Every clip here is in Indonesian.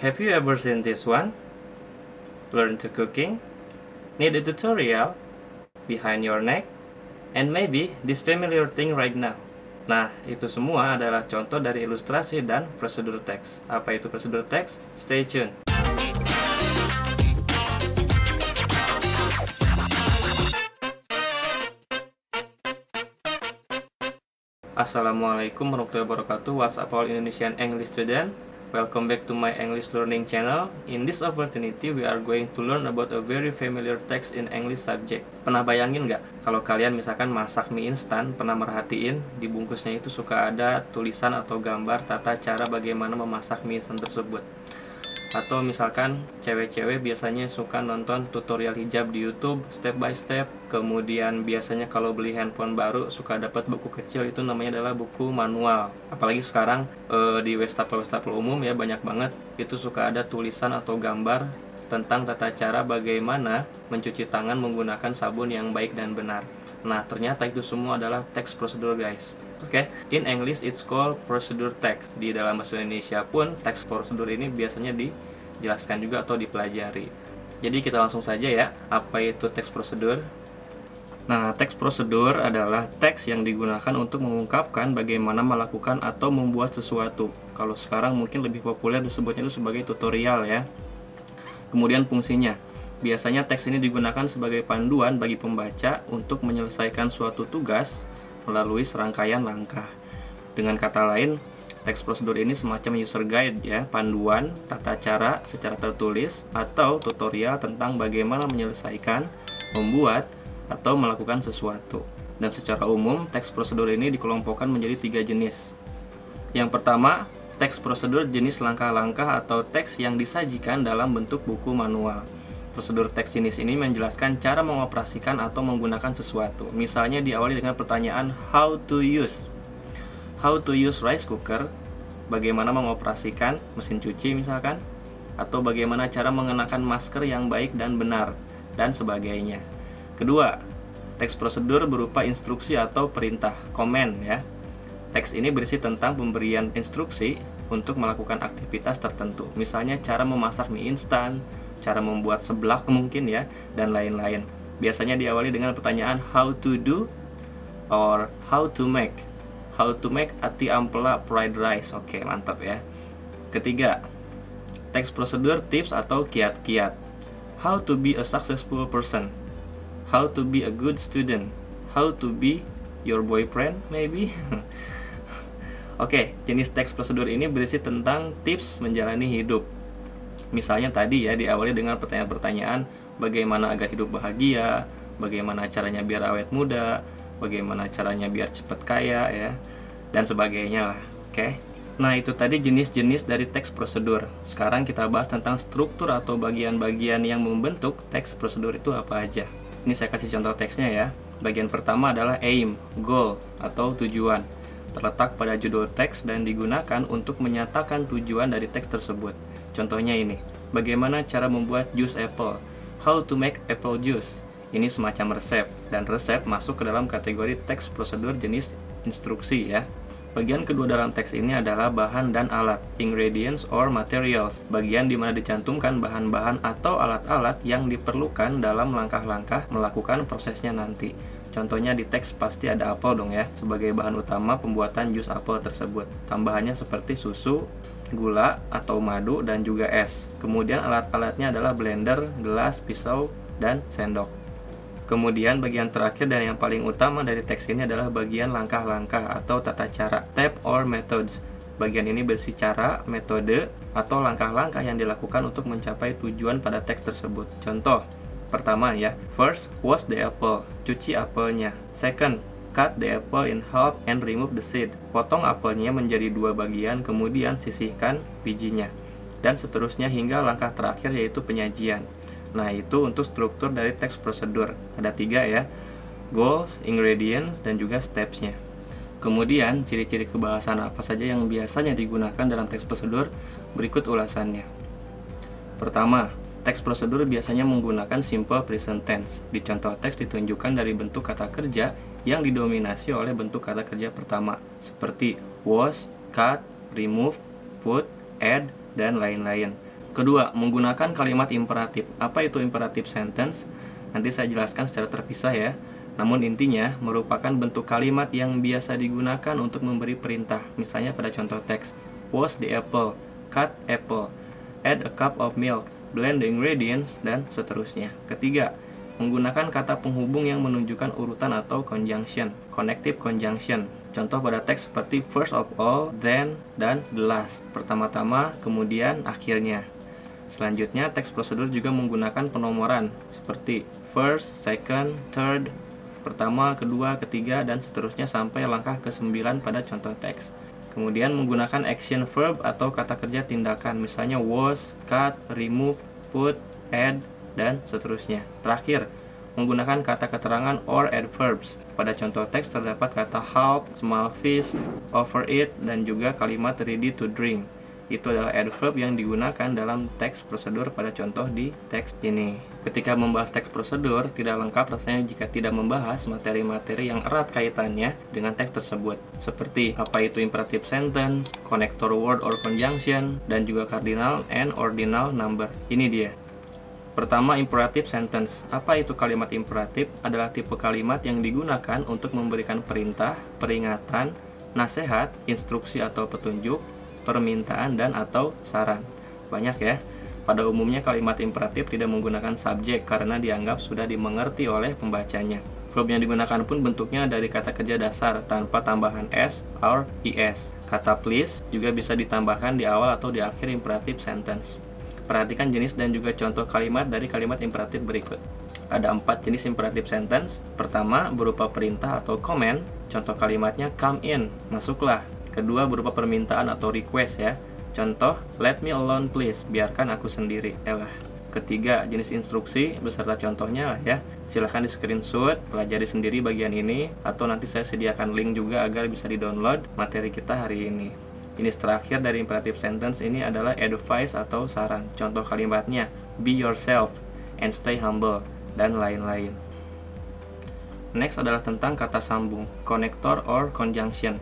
Have you ever seen this one? Learn to cooking? Need a tutorial? Behind your neck? And maybe this familiar thing right now. Nah, itu semua adalah contoh dari ilustrasi dan prosedur teks. Apa itu prosedur teks? Stay tuned. Assalamualaikum warahmatullahi wabarakatuh. What's up all Indonesian English student? Welcome back to my English learning channel. In this opportunity, we are going to learn about a very familiar text in English subject. Pernah bayangin nggak kalau kalian misalkan masak mie instan, pernah merhatiin di bungkusnya itu suka ada tulisan atau gambar tata cara bagaimana memasak mie instan tersebut? Atau misalkan cewek-cewek biasanya suka nonton tutorial hijab di YouTube step by step. Kemudian biasanya kalau beli handphone baru suka dapat buku kecil, itu namanya adalah buku manual. Apalagi sekarang di wastafel umum ya banyak banget itu suka ada tulisan atau gambar tentang tata cara bagaimana mencuci tangan menggunakan sabun yang baik dan benar. Nah, ternyata itu semua adalah text prosedur, guys. Oke, in English it's called procedure text. Di dalam bahasa Indonesia pun teks prosedur ini biasanya dijelaskan juga atau dipelajari. Jadi kita langsung saja ya, apa itu teks prosedur? Nah, teks prosedur adalah teks yang digunakan untuk mengungkapkan bagaimana melakukan atau membuat sesuatu. Kalau sekarang mungkin lebih populer disebutnya itu sebagai tutorial ya. Kemudian fungsinya, biasanya teks ini digunakan sebagai panduan bagi pembaca untuk menyelesaikan suatu tugas melalui serangkaian langkah. Dengan kata lain, teks prosedur ini semacam user guide ya, panduan tata cara secara tertulis atau tutorial tentang bagaimana menyelesaikan, membuat, atau melakukan sesuatu. Dan secara umum, teks prosedur ini dikelompokkan menjadi 3 jenis. Yang pertama, teks prosedur jenis langkah-langkah atau teks yang disajikan dalam bentuk buku manual. Prosedur teks jenis ini menjelaskan cara mengoperasikan atau menggunakan sesuatu. Misalnya diawali dengan pertanyaan how to use rice cooker, bagaimana mengoperasikan mesin cuci misalkan, atau bagaimana cara mengenakan masker yang baik dan benar, dan sebagainya. Kedua, teks prosedur berupa instruksi atau perintah, command ya. Teks ini berisi tentang pemberian instruksi untuk melakukan aktivitas tertentu. Misalnya cara memasak mie instan, cara membuat seblak mungkin ya, dan lain-lain. Biasanya diawali dengan pertanyaan how to do or how to make. How to make ati ampela fried rice. Oke, mantap ya. Ketiga, teks prosedur tips atau kiat-kiat. How to be a successful person. How to be a good student. How to be your boyfriend maybe. Oke, jenis teks prosedur ini berisi tentang tips menjalani hidup. Misalnya tadi ya, diawali dengan pertanyaan-pertanyaan bagaimana agar hidup bahagia, bagaimana caranya biar awet muda, bagaimana caranya biar cepat kaya ya, dan sebagainya lah. Oke. Nah, itu tadi jenis-jenis dari teks prosedur. Sekarang kita bahas tentang struktur atau bagian-bagian yang membentuk teks prosedur itu apa aja. Ini saya kasih contoh teksnya ya. Bagian pertama adalah aim, goal atau tujuan. Terletak pada judul teks dan digunakan untuk menyatakan tujuan dari teks tersebut. Contohnya ini, bagaimana cara membuat jus apple? How to make apple juice? Ini semacam resep, dan resep masuk ke dalam kategori teks prosedur jenis instruksi ya. Bagian kedua dalam teks ini adalah bahan dan alat, ingredients or materials. Bagian di mana dicantumkan bahan-bahan atau alat-alat yang diperlukan dalam langkah-langkah melakukan prosesnya nanti. Contohnya di teks pasti ada apel dong ya, sebagai bahan utama pembuatan jus apel tersebut. Tambahannya seperti susu, gula atau madu, dan juga es. Kemudian alat-alatnya adalah blender, gelas, pisau, dan sendok. Kemudian bagian terakhir dan yang paling utama dari teks ini adalah bagian langkah-langkah atau tata cara, step or methods. Bagian ini berisi cara, metode, atau langkah-langkah yang dilakukan untuk mencapai tujuan pada teks tersebut. Contoh pertama ya, first, wash the apple, cuci apelnya. Second, cut the apple in half and remove the seed. Potong apelnya menjadi 2 bagian, kemudian sisihkan bijinya. Dan seterusnya hingga langkah terakhir yaitu penyajian. Nah, itu untuk struktur dari teks prosedur. Ada 3 ya, goals, ingredients, dan juga stepsnya. Kemudian, ciri-ciri kebahasan apa saja yang biasanya digunakan dalam teks prosedur, berikut ulasannya. Pertama, teks prosedur biasanya menggunakan simple present tense. Di contoh teks ditunjukkan dari bentuk kata kerja yang didominasi oleh bentuk kata kerja pertama, seperti wash, cut, remove, put, add, dan lain-lain. Kedua, menggunakan kalimat imperatif. Apa itu imperative sentence? Nanti saya jelaskan secara terpisah ya. Namun intinya merupakan bentuk kalimat yang biasa digunakan untuk memberi perintah. Misalnya pada contoh teks, wash the apple, cut apple, add a cup of milk, blend the ingredients, dan seterusnya. Ketiga, menggunakan kata penghubung yang menunjukkan urutan atau conjunction, connective conjunction. Contoh pada teks seperti first of all, then, dan the last. Pertama-tama, kemudian, akhirnya. Selanjutnya, teks prosedur juga menggunakan penomoran seperti first, second, third, pertama, kedua, ketiga, dan seterusnya sampai langkah ke-9 pada contoh teks. Kemudian menggunakan action verb atau kata kerja tindakan, misalnya wash, cut, remove, put, add, dan seterusnya. Terakhir, menggunakan kata keterangan or adverbs. Pada contoh teks terdapat kata half, small fish, overeat, dan juga kalimat ready to drink. Itu adalah adverb yang digunakan dalam teks prosedur pada contoh di teks ini. Ketika membahas teks prosedur, tidak lengkap rasanya jika tidak membahas materi-materi yang erat kaitannya dengan teks tersebut. Seperti apa itu imperative sentence, connector word or conjunction, dan juga cardinal and ordinal number. Ini dia. Pertama, imperative sentence. Apa itu kalimat imperatif? Adalah tipe kalimat yang digunakan untuk memberikan perintah, peringatan, nasihat, instruksi atau petunjuk, permintaan, dan atau saran. Banyak ya. Pada umumnya kalimat imperatif tidak menggunakan subjek karena dianggap sudah dimengerti oleh pembacanya. Verb yang digunakan pun bentuknya dari kata kerja dasar tanpa tambahan s or is. Kata please juga bisa ditambahkan di awal atau di akhir imperative sentence. Perhatikan jenis dan juga contoh kalimat dari kalimat imperatif berikut. Ada 4 jenis imperative sentence. Pertama, berupa perintah atau command. Contoh kalimatnya come in, masuklah. Kedua, berupa permintaan atau request ya. Contoh, let me alone please, biarkan aku sendiri. Ketiga, jenis instruksi beserta contohnya lah ya. Silahkan di screenshot, pelajari sendiri bagian ini, atau nanti saya sediakan link juga agar bisa di-download materi kita hari ini. Jenis terakhir dari imperative sentence ini adalah advice atau saran. Contoh kalimatnya, be yourself and stay humble, dan lain-lain. Next adalah tentang kata sambung, connector or conjunction.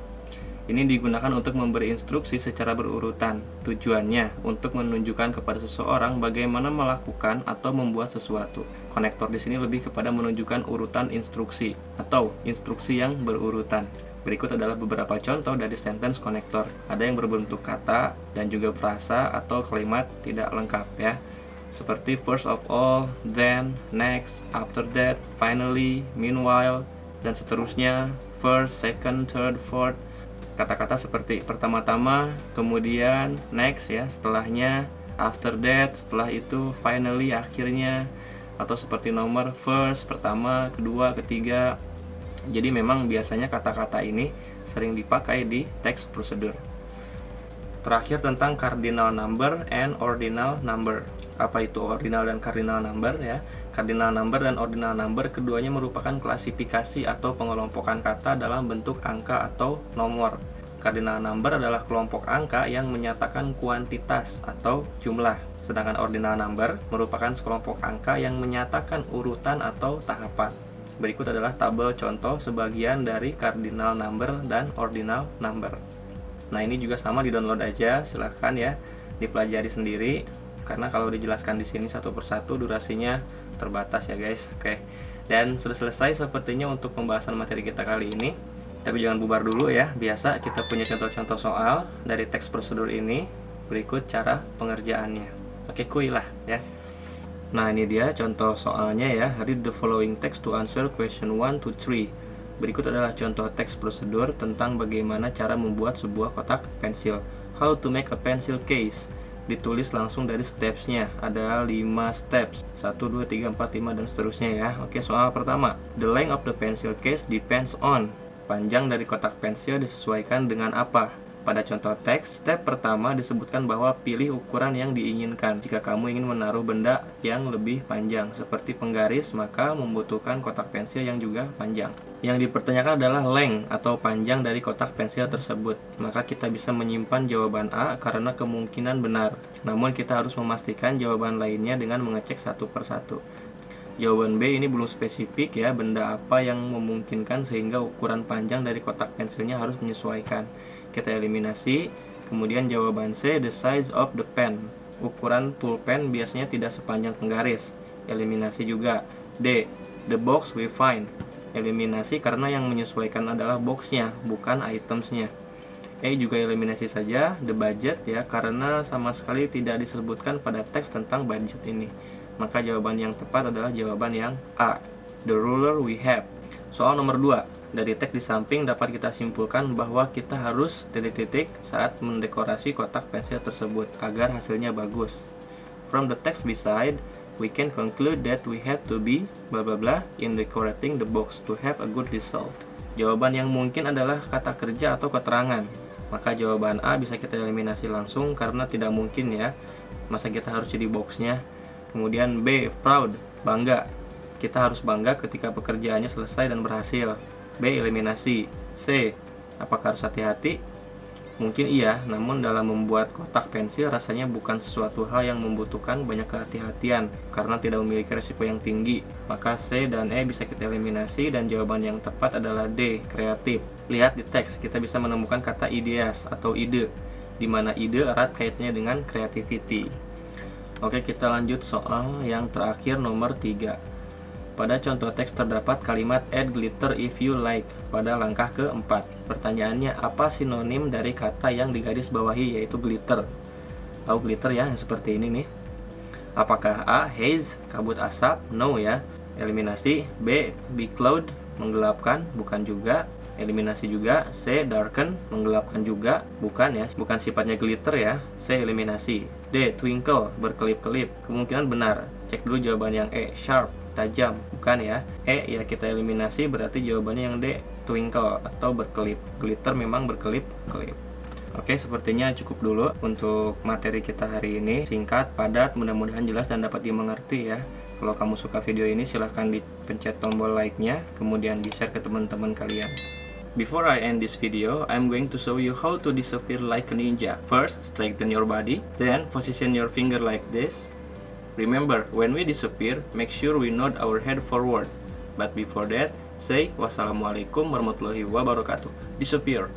Ini digunakan untuk memberi instruksi secara berurutan. Tujuannya untuk menunjukkan kepada seseorang bagaimana melakukan atau membuat sesuatu. Konektor di sini lebih kepada menunjukkan urutan instruksi atau instruksi yang berurutan. Berikut adalah beberapa contoh dari sentence konektor. Ada yang berbentuk kata dan juga frasa atau kalimat tidak lengkap ya. Seperti first of all, then, next, after that, finally, meanwhile, dan seterusnya, first, second, third, fourth. Kata-kata seperti pertama-tama, kemudian, next ya, setelahnya, after that, setelah itu, finally, akhirnya, atau seperti nomor first, pertama, kedua, ketiga. Jadi memang biasanya kata-kata ini sering dipakai di teks prosedur. Terakhir tentang cardinal number and ordinal number. Apa itu ordinal dan cardinal number ya? Cardinal number dan ordinal number keduanya merupakan klasifikasi atau pengelompokan kata dalam bentuk angka atau nomor. Cardinal number adalah kelompok angka yang menyatakan kuantitas atau jumlah. Sedangkan ordinal number merupakan sekelompok angka yang menyatakan urutan atau tahapan. Berikut adalah tabel contoh sebagian dari cardinal number dan ordinal number. Nah, ini juga sama, di-download aja, silahkan ya, dipelajari sendiri. Karena kalau dijelaskan di sini satu persatu durasinya terbatas ya guys. Oke. Dan sudah selesai sepertinya untuk pembahasan materi kita kali ini. Tapi jangan bubar dulu ya. Biasa kita punya contoh-contoh soal dari teks prosedur ini. Berikut cara pengerjaannya. Oke, kuy lah ya. Nah, ini dia contoh soalnya ya. Read the following text to answer question 1 to 3. Berikut adalah contoh teks prosedur tentang bagaimana cara membuat sebuah kotak pensil. How to make a pencil case. Ditulis langsung dari stepsnya. Ada 5 steps. 1, 2, 3, 4, 5, dan seterusnya ya. Oke, soal pertama. The length of the pencil case depends on. Panjang dari kotak pensil disesuaikan dengan apa? Pada contoh teks, step pertama disebutkan bahwa pilih ukuran yang diinginkan. Jika kamu ingin menaruh benda yang lebih panjang, seperti penggaris, maka membutuhkan kotak pensil yang juga panjang. Yang dipertanyakan adalah length atau panjang dari kotak pensil tersebut. Maka kita bisa menyimpan jawaban A karena kemungkinan benar. Namun kita harus memastikan jawaban lainnya dengan mengecek satu persatu. Jawaban B ini belum spesifik ya, benda apa yang memungkinkan sehingga ukuran panjang dari kotak pensilnya harus menyesuaikan. Kita eliminasi. Kemudian jawaban C, the size of the pen. ukuran pulpen biasanya tidak sepanjang penggaris, eliminasi juga. D. The box we find, eliminasi karena yang menyesuaikan adalah boxnya, bukan itemsnya. E juga eliminasi saja. The budget ya, karena sama sekali tidak disebutkan pada teks tentang budget ini. Maka jawaban yang tepat adalah jawaban yang A. The ruler we have. Soal nomor 2. Dari teks di samping dapat kita simpulkan bahwa kita harus titik-titik saat mendekorasi kotak pensil tersebut agar hasilnya bagus. From the text beside, we can conclude that we have to be blah blah blah in decorating the box to have a good result. Jawaban yang mungkin adalah kata kerja atau keterangan. Maka jawaban A bisa kita eliminasi langsung karena tidak mungkin ya. Masa kita harus jadi boxnya. Kemudian B. Proud, bangga. Kita harus bangga ketika pekerjaannya selesai dan berhasil. B. Eliminasi. C. Apakah harus hati-hati? Mungkin iya, namun dalam membuat kotak pensil rasanya bukan sesuatu hal yang membutuhkan banyak kehati-hatian karena tidak memiliki resiko yang tinggi. Maka C dan E bisa kita eliminasi dan jawaban yang tepat adalah D. Kreatif. Lihat di teks, kita bisa menemukan kata ideas atau ide, di mana ide erat kaitannya dengan creativity. Oke, kita lanjut soal yang terakhir nomor 3. Pada contoh teks terdapat kalimat add glitter if you like pada langkah keempat. Pertanyaannya, apa sinonim dari kata yang digaris bawahi yaitu glitter? Tahu glitter ya, seperti ini nih. Apakah A. haze, kabut asap? No ya, eliminasi. B. big cloud, menggelapkan? Bukan juga, eliminasi juga. C. darken, menggelapkan juga? Bukan ya, bukan sifatnya glitter ya. C. eliminasi. D. twinkle, berkelip-kelip? Kemungkinan benar. Cek dulu jawaban yang E. sharp, tajam, bukan ya. E ya kita eliminasi, berarti jawabannya yang D. twinkle atau berkelip. Glitter memang berkelip-kelip. Oke, sepertinya cukup dulu untuk materi kita hari ini. Singkat, padat, mudah-mudahan jelas dan dapat dimengerti ya. Kalau kamu suka video ini silahkan dipencet tombol like-nya, kemudian di-share ke teman-teman kalian. Before I end this video, I'm going to show you how to disappear like a ninja. First, straighten your body, then position your finger like this. Remember, when we disappear, make sure we nod our head forward. But before that, say wassalamualaikum warahmatullahi wabarakatuh. Disappear.